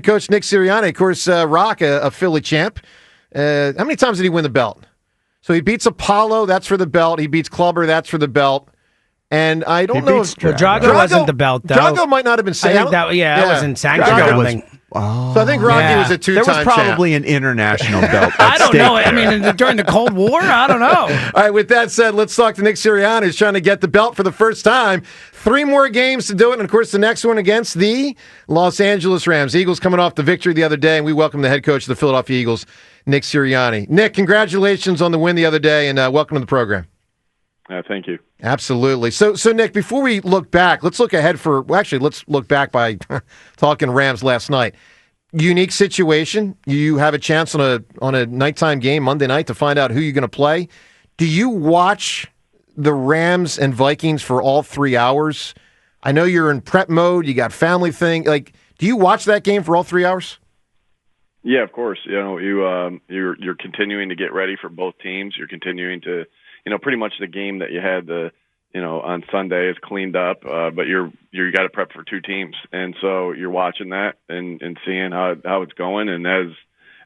coach Nick Sirianni. Of course, Rock, a Philly champ. How many times did he win the belt? So he beats Apollo, that's for the belt. He beats Clubber, that's for the belt. And I don't know if Drago wasn't the belt, though. Drago might not have been sanctioned. That wasn't sanctioned. I don't think. So I think Rocky was a two-time champ. There was probably champ. an international belt. I don't know. I mean, during the Cold War, I don't know. All right, with that said, let's talk to Nick Sirianni, who's trying to get the belt for the first time. 3 more games to do it, and of course the next one against the Los Angeles Rams. Eagles coming off the victory the other day, and we welcome the head coach of the Philadelphia Eagles, Nick Sirianni. Nick, congratulations on the win the other day, and welcome to the program. Thank you. Absolutely. So Nick, before we look back, let's look ahead let's look back by talking Rams last night. Unique situation. You have a chance on a nighttime game Monday night to find out who you're going to play. Do you watch the Rams and Vikings for all 3 hours? I know you're in prep mode. You got family thing. Like, do you watch that game for all 3 hours? Yeah, of course. You know, you're continuing to get ready for both teams. You're continuing to, pretty much the game that you had on Sunday is cleaned up, but you got to prep for 2 teams, and so you're watching that and seeing how it's going, and as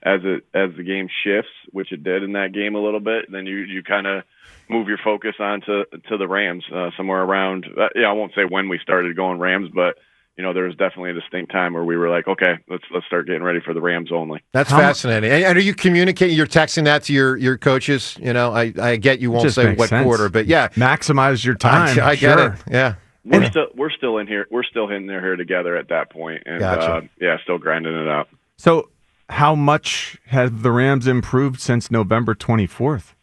the game shifts, which it did in that game a little bit, then you kind of move your focus on to the Rams somewhere around. I won't say when we started going Rams, but there was definitely a distinct time where we were like, okay, let's start getting ready for the Rams only. That's fascinating. And are you communicating? You're texting that to your coaches? I get you won't say what quarter, but yeah, maximize your time. I get it. Yeah, we're still in here. We're still in there together at that point, and gotcha. Still grinding it out. So, how much have the Rams improved since November 24th?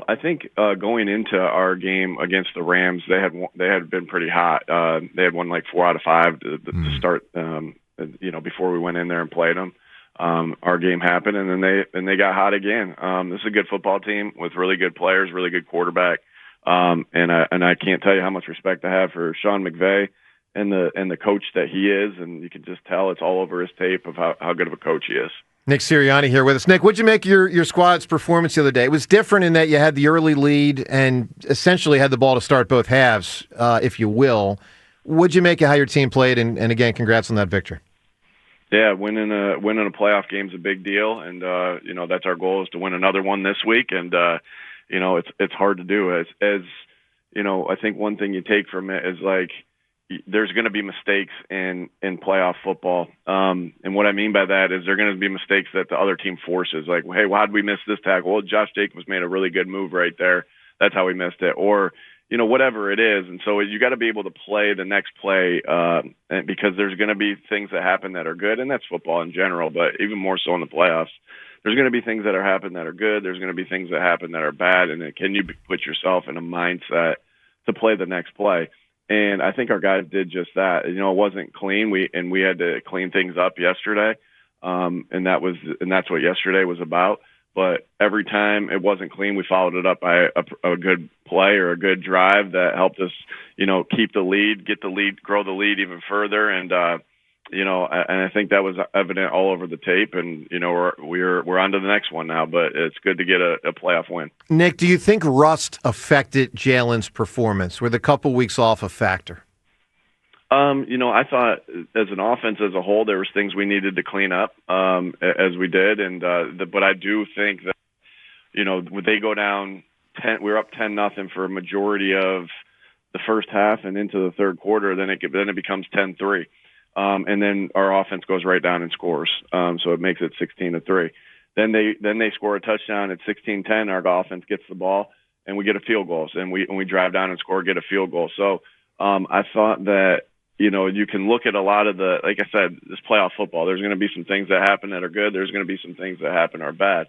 I think going into our game against the Rams, they had been pretty hot. They had won like 4 out of 5 to start. Before we went in there and played them, our game happened, and then they got hot again. This is a good football team with really good players, really good quarterback, and I can't tell you how much respect I have for Sean McVay and the coach that he is, and you can just tell it's all over his tape of how good of a coach he is. Nick Sirianni here with us. Nick, what'd you make your squad's performance the other day? It was different in that you had the early lead and essentially had the ball to start both halves, if you will. What'd you make of how your team played? And again, congrats on that victory. Yeah, winning a playoff game is a big deal, and that's our goal is to win another one this week. And it's hard to do. As I think one thing you take from it is like, there's going to be mistakes in playoff football. And what I mean by that is there are going to be mistakes that the other team forces. Like, hey, why did we miss this tackle? Well, Josh Jacobs made a really good move right there. That's how we missed it. Or, whatever it is. And so you got to be able to play the next play because there's going to be things that happen that are good, and that's football in general, but even more so in the playoffs. There's going to be things that happen that are good. There's going to be things that happen that are bad. And then can you put yourself in a mindset to play the next play? And I think our guys did just that. It wasn't clean. We had to clean things up yesterday, and that's what yesterday was about. But every time it wasn't clean, we followed it up by a good play or a good drive that helped us, keep the lead, get the lead, grow the lead even further. And I think that was evident all over the tape. And we're on to the next one now. But it's good to get a playoff win. Nick, do you think rust affected Jalen's performance? Were the couple weeks off a factor? I thought as an offense as a whole, there was things we needed to clean up as we did. And but I do think that when they go down 10, we were up 10-0 for a majority of the first half and into the third quarter. Then it becomes 10-3. And then our offense goes right down and scores. So it makes it 16-3. Then they score a touchdown at 16-10. Our offense gets the ball and we get a field goal. And we drive down and score, get a field goal. So I thought that, you can look at a lot of like I said, this playoff football, there's going to be some things that happen that are good. There's going to be some things that happen are bad.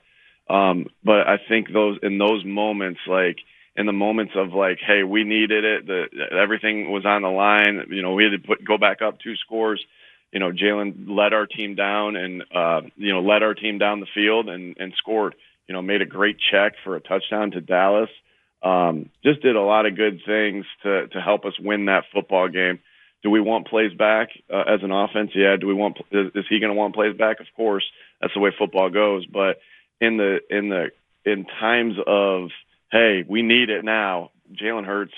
But I think in those moments, like in the moments of like, hey, we needed it, everything was on the line. We had to go back up 2 scores. Jalen led our team down and led our team down the field and scored. Made a great check for a touchdown to Dallas. Just did a lot of good things to help us win that football game. Do we want plays back as an offense? Yeah. Is he going to want plays back? Of course. That's the way football goes. But in times of, hey, we need it now, Jalen Hurts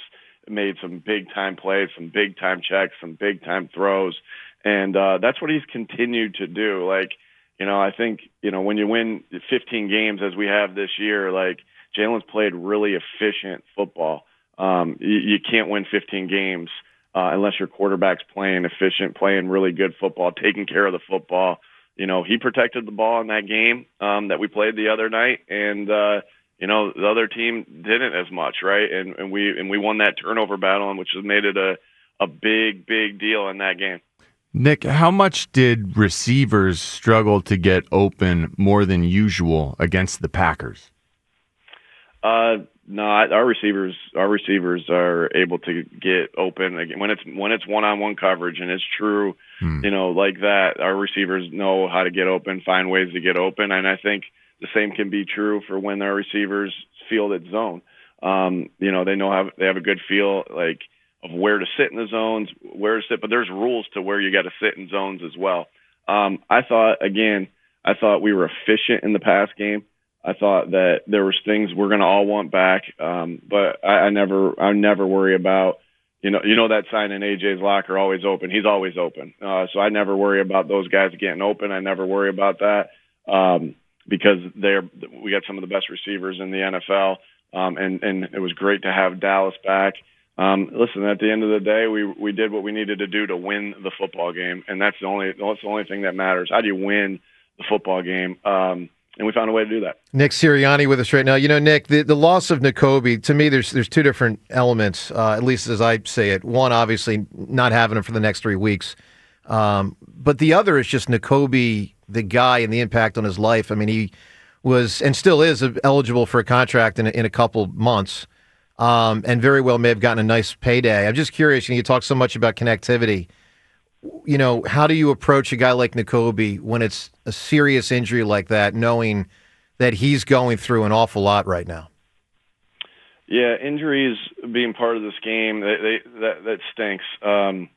made some big time plays, some big time checks, some big time throws, And that's what he's continued to do. Like, I think, when you win 15 games as we have this year, like Jalen's played really efficient football. You can't win 15 games unless your quarterback's playing efficient, playing really good football, taking care of the football. He protected the ball in that game that we played the other night, and the other team didn't as much, right? And we won that turnover battle, which has made it a big deal in that game. Nick, how much did receivers struggle to get open more than usual against the Packers? No, our receivers are able to get open when it's one-on-one coverage, and it's true, like that. Our receivers know how to get open, find ways to get open, and I think the same can be true for when our receivers field at zone. They know how they have a good feel like of where to sit in the zones, where to sit, but there's rules to where you got to sit in zones as well. I thought we were efficient in the pass game. I thought that there was things we're going to all want back, but I never worry about, that sign in AJ's locker, always open. He's always open. So I never worry about those guys getting open. I never worry about that because we got some of the best receivers in the NFL, and it was great to have Dallas back. Listen, at the end of the day, we did what we needed to do to win the football game, and that's the only thing that matters. How do you win the football game? And we found a way to do that. Nick Sirianni with us right now. Nick, the loss of Nakobi, to me, there's two different elements, at least as I say it. One, obviously, not having him for the next 3 weeks. But the other is just Nakobi, the guy, and the impact on his life. I mean, he was and still is eligible for a contract in a couple months, and very well may have gotten a nice payday. I'm just curious, you talk so much about connectivity. How do you approach a guy like Nakobi when it's a serious injury like that, knowing that he's going through an awful lot right now? Yeah, injuries being part of this game, that stinks. I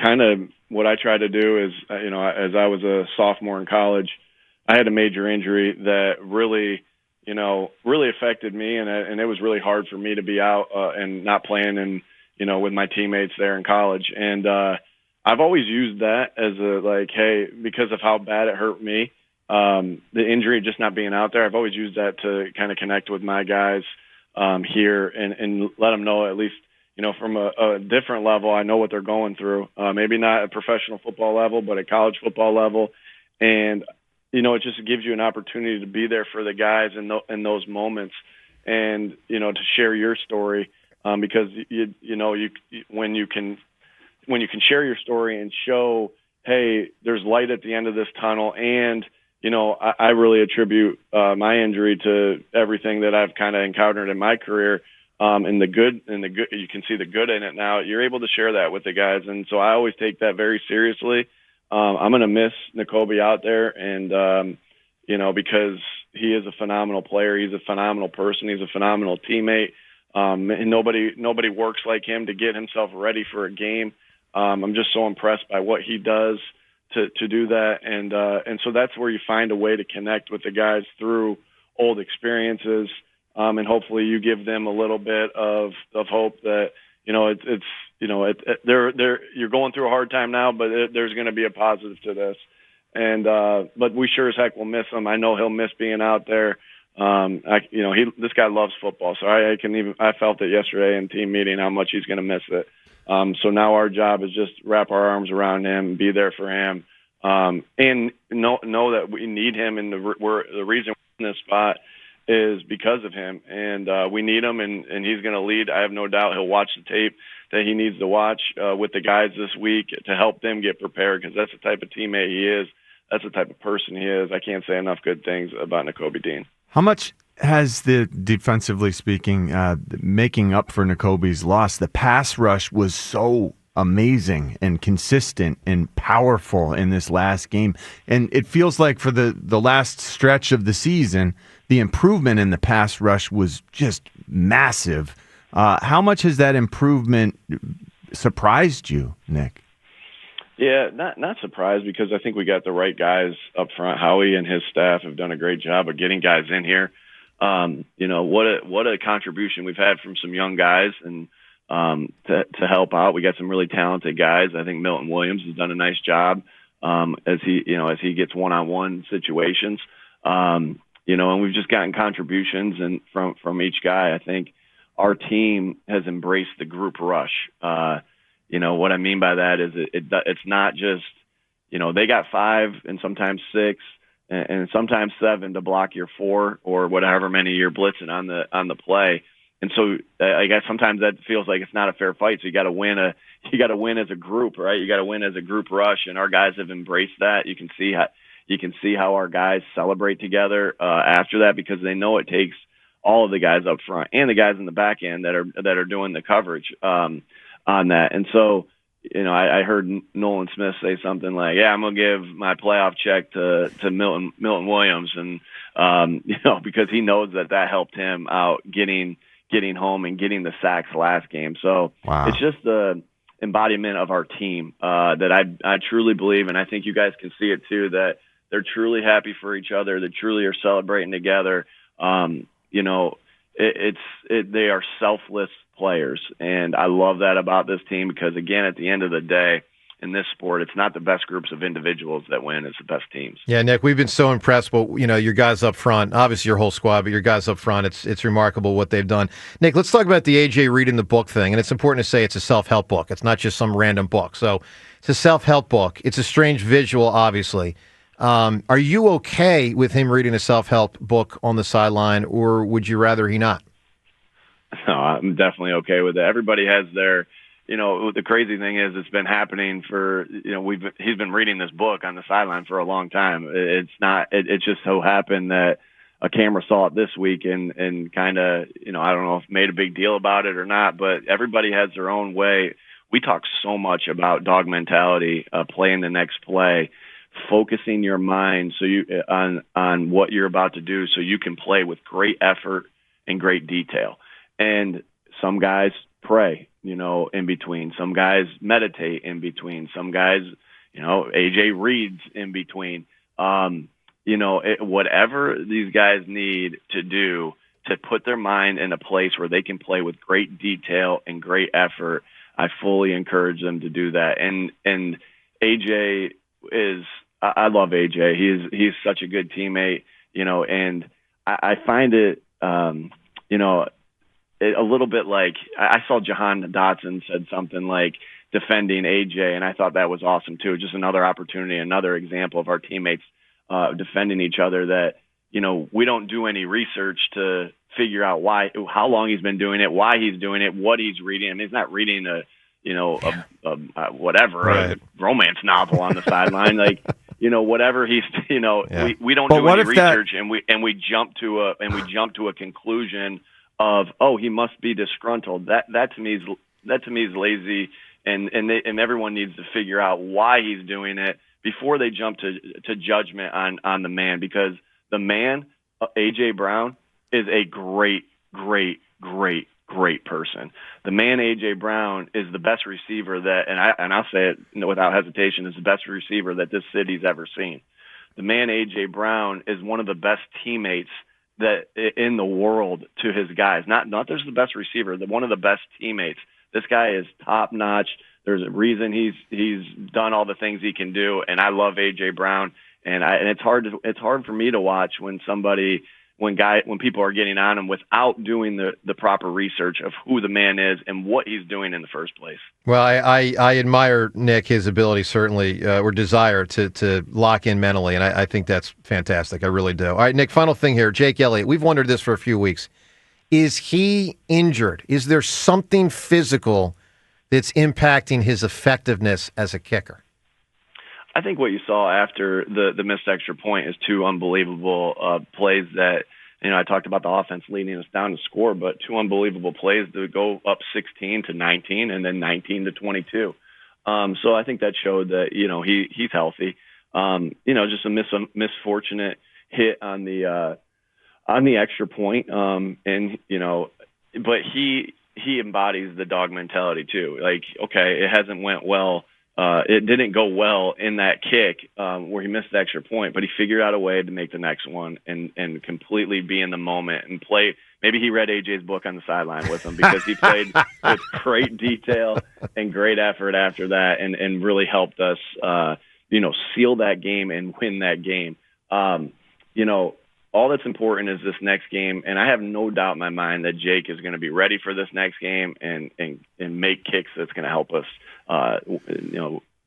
kind of, what I try to do is, as I was a sophomore in college, I had a major injury that really affected me, and it was really hard for me to be out and not playing and with my teammates there in college. And I've always used that as hey, because of how bad it hurt me, the injury, just not being out there, I've always used that to kind of connect with my guys here and let them know, at least, from a different level, I know what they're going through. Maybe not at professional football level, but at college football level. And, it just gives you an opportunity to be there for the guys in those moments and, to share your story. Because when you can share your story and show, hey, there's light at the end of this tunnel, and I really attribute my injury to everything that I've kind of encountered in my career, and the good, you can see the good in it now. You're able to share that with the guys, and so I always take that very seriously. I'm going to miss Nakobi out there, and because he is a phenomenal player, he's a phenomenal person, he's a phenomenal teammate. And nobody works like him to get himself ready for a game. I'm just so impressed by what he does to do that, and so that's where you find a way to connect with the guys through old experiences, and hopefully you give them a little bit of hope that you're going through a hard time now, but there's going to be a positive to this, and but we sure as heck will miss him. I know he'll miss being out there. This guy loves football, so I felt it yesterday in team meeting how much he's going to miss it. So now our job is just wrap our arms around him, be there for him, and know that we need him. And the reason we're in this spot is because of him, and we need him, and he's going to lead. I have no doubt he'll watch the tape that he needs to watch with the guys this week to help them get prepared, because that's the type of teammate he is. That's the type of person he is. I can't say enough good things about Nakobi Dean. How much has defensively speaking, making up for Nakobi's loss, the pass rush was so amazing and consistent and powerful in this last game. And it feels like for the last stretch of the season, the improvement in the pass rush was just massive. How much has that improvement surprised you, Nick? Yeah, not surprised, because I think we got the right guys up front. Howie and his staff have done a great job of getting guys in here. What a contribution we've had from some young guys, and to help out. We got some really talented guys. I think Milton Williams has done a nice job as he gets one-on-one situations. And we've just gotten contributions and from each guy. I think our team has embraced the group rush. What I mean by that is it's not just, they got 5 and sometimes 6 and sometimes 7 to block your 4 or whatever many you're blitzing on the play. And so I guess sometimes that feels like it's not a fair fight. So you got to win as a group, right? You got to win as a group rush, and our guys have embraced that. You can see how our guys celebrate together after that, because they know it takes all of the guys up front and the guys in the back end that are doing the coverage on that. And so, I heard Nolan Smith say something like, "Yeah, I'm gonna give my playoff check to Milton Williams," and because he knows that helped him out getting home and getting the sacks last game. So wow. It's just the embodiment of our team that I truly believe, and I think you guys can see it too, that they're truly happy for each other. They truly are celebrating together. They are selfless players, and I love that about this team, because again, at the end of the day, in this sport, it's not the best groups of individuals that win, it's the best teams. Yeah, Nick, we've been so impressed with, your guys up front, obviously your whole squad, but your guys up front, it's remarkable what they've done. Nick, let's talk about the AJ reading the book thing, and it's important to say it's a self-help book. It's not just some random book. So it's a self-help book. It's a strange visual, obviously. Are you okay with him reading a self-help book on the sideline, or would you rather he not? No, I'm definitely okay with it. Everybody has their, the crazy thing is it's been happening for, he's been reading this book on the sideline for a long time. It just so happened that a camera saw it this week and kind of, I don't know if made a big deal about it or not, but everybody has their own way. We talk so much about dog mentality, playing the next play, focusing your mind on what you're about to do so you can play with great effort and great detail. And some guys pray, in between. Some guys meditate in between. Some guys, AJ reads in between. Whatever these guys need to do to put their mind in a place where they can play with great detail and great effort, I fully encourage them to do that. And AJ I love AJ. He's such a good teammate, and I find it, a little bit like I saw Jahan Dotson said something like defending AJ, and I thought that was awesome too. Just another opportunity, another example of our teammates defending each other, that, we don't do any research to figure out how long he's been doing it, why he's doing it, what he's reading. I mean, he's not reading a romance novel on the sideline. Like, whatever he's, Yeah. we don't do any research and we jump to a conclusion of, oh, he must be disgruntled. That to me is lazy, and everyone needs to figure out why he's doing it before they jump to judgment on the man, because the man, AJ Brown, is a great person. The man, AJ Brown, is the best receiver and I'll say it without hesitation, is the best receiver that this city's ever seen. The man, AJ Brown, is one of the best teammates that in the world to his guys. Not just the best receiver, one of the best teammates. This guy is top notch. There's a reason he's done all the things he can do, and I love AJ Brown. And it's hard for me to watch when people are getting on him without doing the proper research of who the man is and what he's doing in the first place. Well, I admire, Nick, his ability, certainly, or desire to lock in mentally, and I think that's fantastic. I really do. All right, Nick, final thing here. Jake Elliott, we've wondered this for a few weeks. Is he injured? Is there something physical that's impacting his effectiveness as a kicker? I think what you saw after the missed extra point is two unbelievable plays that, I talked about the offense leading us down to score, but two unbelievable plays to go up 16-19 and then 19-22. So I think that showed that, he's healthy. Just a misfortunate hit on the extra point. But he embodies the dog mentality too. Like, okay, it hasn't went well it didn't go well in that kick where he missed the extra point, but he figured out a way to make the next one and completely be in the moment and play. Maybe he read AJ's book on the sideline with him because he played with great detail and great effort after that and really helped us, seal that game and win that game. All that's important is this next game, and I have no doubt in my mind that Jake is going to be ready for this next game and make kicks that's going to help us,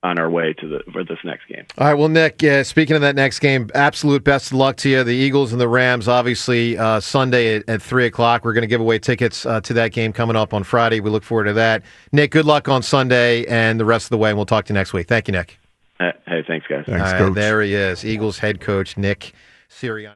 on our way for this next game. All right, well, Nick, speaking of that next game, absolute best of luck to you. The Eagles and the Rams, obviously, Sunday at 3 o'clock. We're going to give away tickets to that game coming up on Friday. We look forward to that. Nick, good luck on Sunday and the rest of the way, and we'll talk to you next week. Thank you, Nick. Hey, thanks, guys. Thanks, Coach. There he is, Eagles head coach Nick Sirianni.